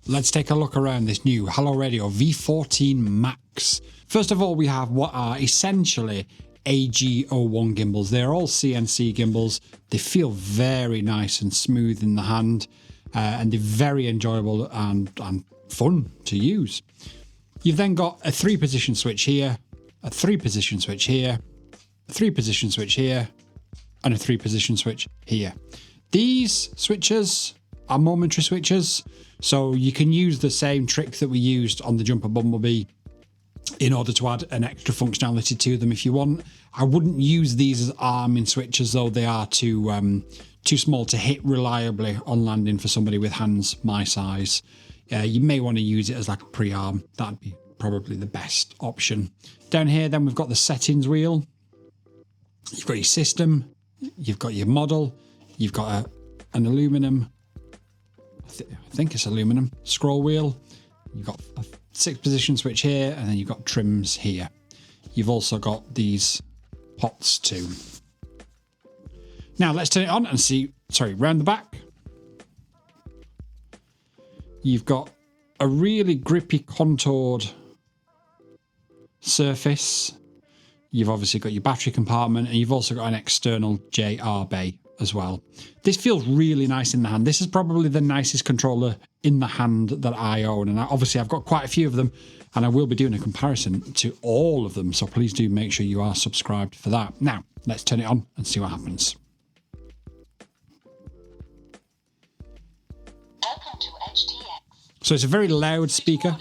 let's take a look around this new HelloRadio V14 MAX. First of all, we have what are essentially AG01 gimbals. They're all CNC gimbals. They feel very nice and smooth in the hand, and they're very enjoyable and fun to use. You've then got a 3-position switch here, a 3-position switch here, a 3-position switch here, and a 3-position switch here. These switches are momentary switches, so you can use the same trick that we used on the Jumper Bumblebee in order to add an extra functionality to them if you want. I wouldn't use these as arming switches though. They are too small to hit reliably on landing for somebody with hands my size. You may want to use it as like a pre-arm. That'd be probably the best option. Down here then we've got the settings wheel. You've got your system, you've got your model, you've got an aluminum, I think it's aluminum, scroll wheel. You've got a 6-position switch here, and then you've got trims here. You've also got these pots too. Now let's turn it on and see, round the back. You've got a really grippy contoured surface. You've obviously got your battery compartment, and you've also got an external JR bay as well. This feels really nice in the hand. This is probably the nicest controller in the hand that I own, and obviously I've got quite a few of them, and I will be doing a comparison to all of them, so please do make sure you are subscribed for that. Now let's turn it on and see what happens. Welcome to HTX. So it's a very loud speaker.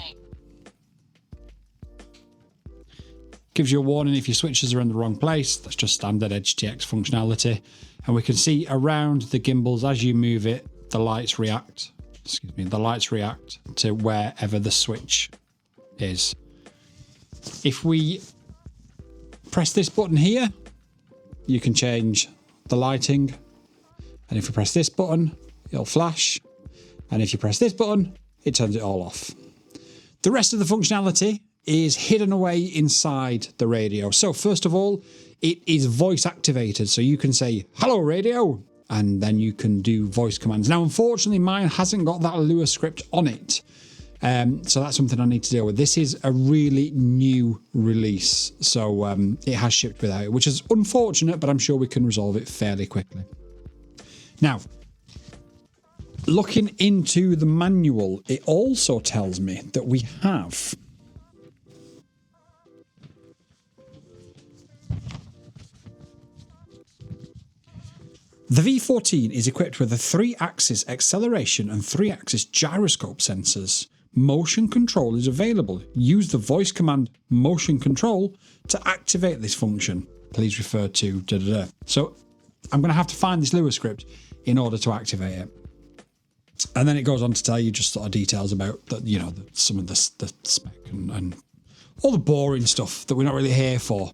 Gives you a warning if your switches are in the wrong place. That's just standard HTX functionality. And we can see around the gimbals as you move it, the lights react. The lights react to wherever the switch is. If we press this button here, you can change the lighting. And if you press this button, it'll flash. And if you press this button, it turns it all off. The rest of the functionality is hidden away inside the radio. So first of all, it is voice activated. So you can say, "Hello radio," and then you can do voice commands. Now, unfortunately, mine hasn't got that Lua script on it. So that's something I need to deal with. This is a really new release. So it has shipped without it, which is unfortunate, but I'm sure we can resolve it fairly quickly. Now, looking into the manual, it also tells me that we have the V14 is equipped with a 3-axis acceleration and 3-axis gyroscope sensors. Motion control is available. Use the voice command motion control to activate this function. Please refer to So I'm going to have to find this Lua script in order to activate it. And then it goes on to tell you just sort of details about some of the spec and all the boring stuff that we're not really here for.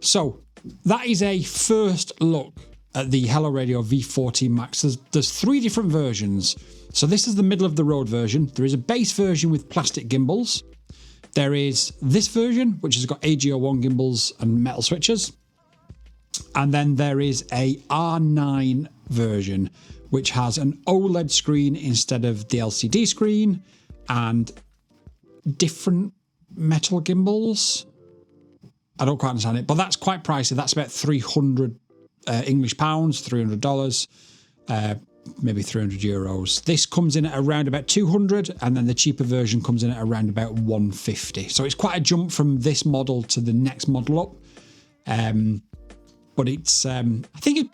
So that is a first look at the HelloRadio V14 MAX. There's 3 different versions. So this is the middle of the road version. There is a base version with plastic gimbals. There is this version, which has got AG01 gimbals and metal switches. And then there is a R9 version, which has an OLED screen instead of the LCD screen and different metal gimbals. I don't quite understand it, but that's quite pricey. That's about 300 English pounds, $300, maybe 300 euros. This comes in at around about 200, and then the cheaper version comes in at around about 150. So it's quite a jump from this model to the next model up. But it's, I think it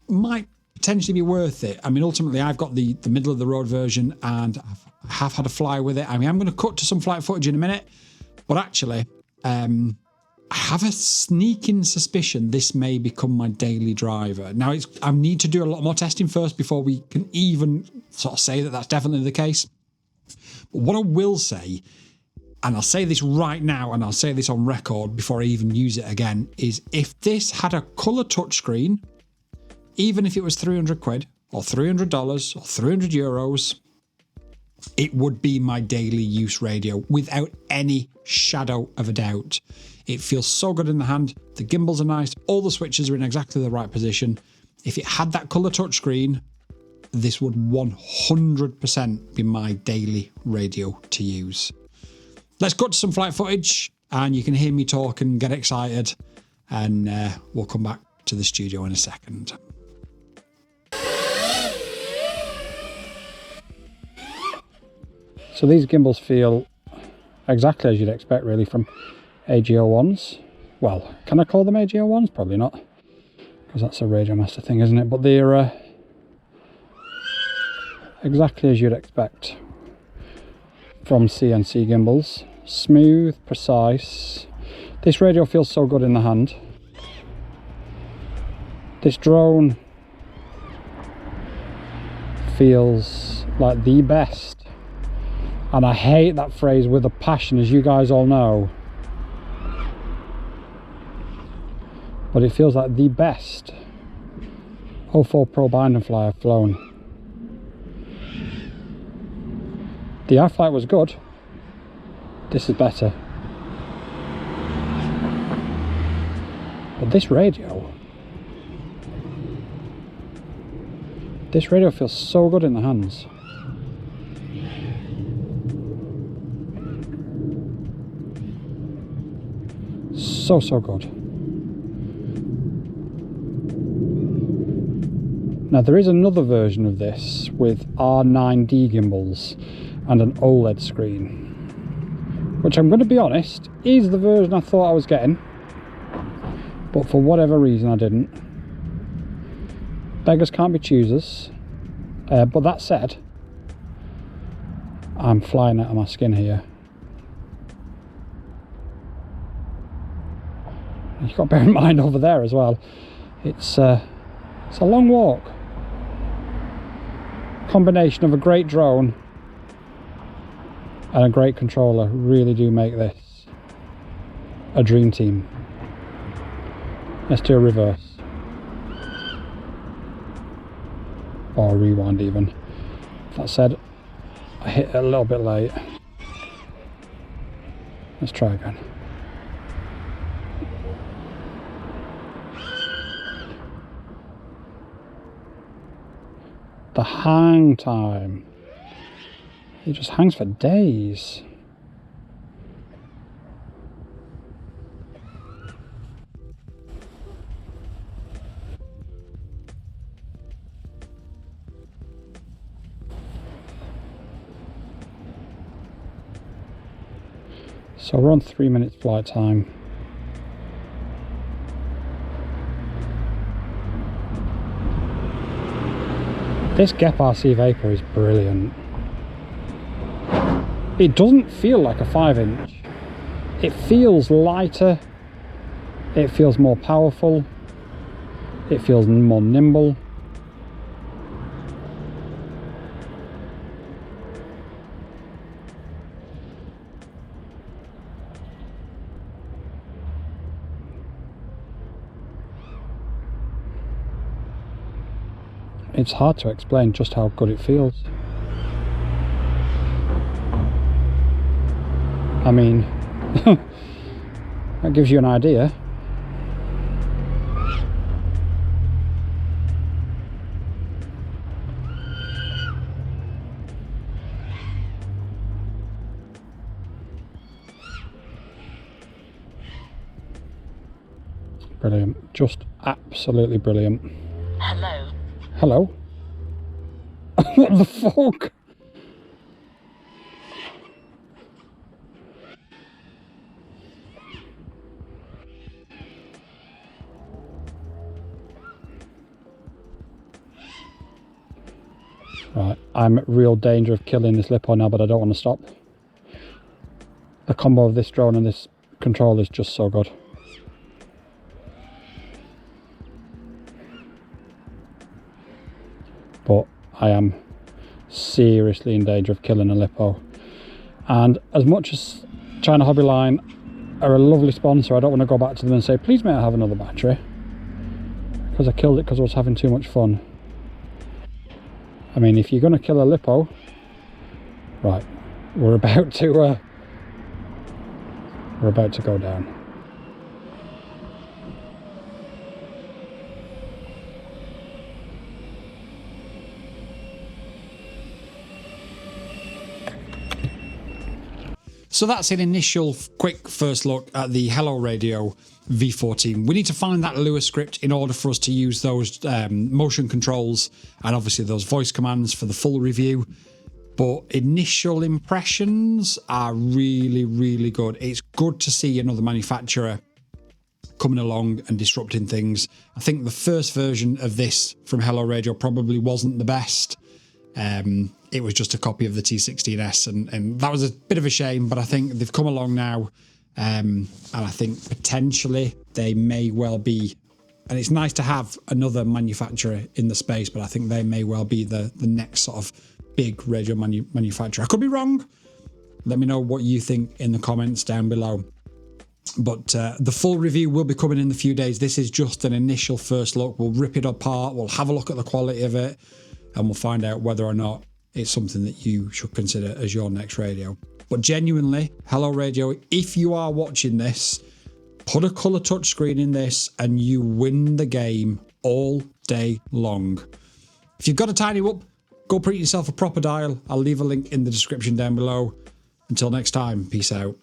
might potentially be worth it. I mean, ultimately, I've got the middle of the road version, and I have had a fly with it. I mean, I'm going to cut to some flight footage in a minute, but actually, I have a sneaking suspicion this may become my daily driver. Now, I need to do a lot more testing first before we can even sort of say that that's definitely the case. But what I will say, and I'll say this right now, and I'll say this on record before I even use it again, is if this had a colour touchscreen, even if it was 300 quid or $300 or 300 euros, it would be my daily use radio without any shadow of a doubt. It feels so good in the hand. The gimbals are nice. All the switches are in exactly the right position. If it had that colour touchscreen, this would 100% be my daily radio to use. Let's cut to some flight footage and you can hear me talk and get excited, and we'll come back to the studio in a second. So these gimbals feel exactly as you'd expect really from AG01s. Well, can I call them AG01s? Probably not, because that's a Radio Master thing, isn't it? But they're exactly as you'd expect from CNC gimbals. Smooth, precise. This radio feels so good in the hand. This drone feels like the best. And I hate that phrase with a passion, as you guys all know. But it feels like the best 04 Pro bind and fly I've flown. The iFlight was good. This is better. But this radio feels so good in the hands. So good. Now there is another version of this with R9D gimbals and an OLED screen, which I'm going to be honest is the version I thought I was getting, but for whatever reason I didn't. Beggars can't be choosers, but that said, I'm flying out of my skin here. You've got to bear in mind over there as well, it's a long walk. Combination of a great drone and a great controller really do make this a dream team. Let's do a reverse. Or a rewind even. That said, I hit it a little bit late. Let's try again. The hang time. It just hangs for days. So we're on 3 minutes flight time. This Gep RC Vapor is brilliant. It doesn't feel like a 5-inch. It feels lighter. It feels more powerful. It feels more nimble. It's hard to explain just how good it feels. I mean, that gives you an idea. Brilliant, just absolutely brilliant. Hello. Hello? What the fuck? Right, I'm at real danger of killing this Lipo now, but I don't want to stop. The combo of this drone and this controller is just so good. But I am seriously in danger of killing a Lipo. And as much as China Hobbyline are a lovely sponsor, I don't want to go back to them and say, please may I have another battery? Because I killed it because I was having too much fun. I mean, if you're going to kill a Lipo, right, we're about to go down. So that's an initial quick first look at the HelloRadio V14. We need to find that Lua script in order for us to use those motion controls and obviously those voice commands for the full review. But initial impressions are really, really good. It's good to see another manufacturer coming along and disrupting things. I think the first version of this from HelloRadio probably wasn't the best. It was just a copy of the T16S, and that was a bit of a shame, but I think they've come along now, and I think potentially they may well be, and it's nice to have another manufacturer in the space, but I think they may well be the next sort of big radio manufacturer. I could be wrong. Let me know what you think in the comments down below. But the full review will be coming in a few days. This is just an initial first look. We'll rip it apart, we'll have a look at the quality of it, and we'll find out whether or not it's something that you should consider as your next radio. But genuinely, HelloRadio, if you are watching this, put a colour touchscreen in this and you win the game all day long. If you've got a tiny whoop, go print yourself a Propodile. I'll leave a link in the description down below. Until next time, peace out.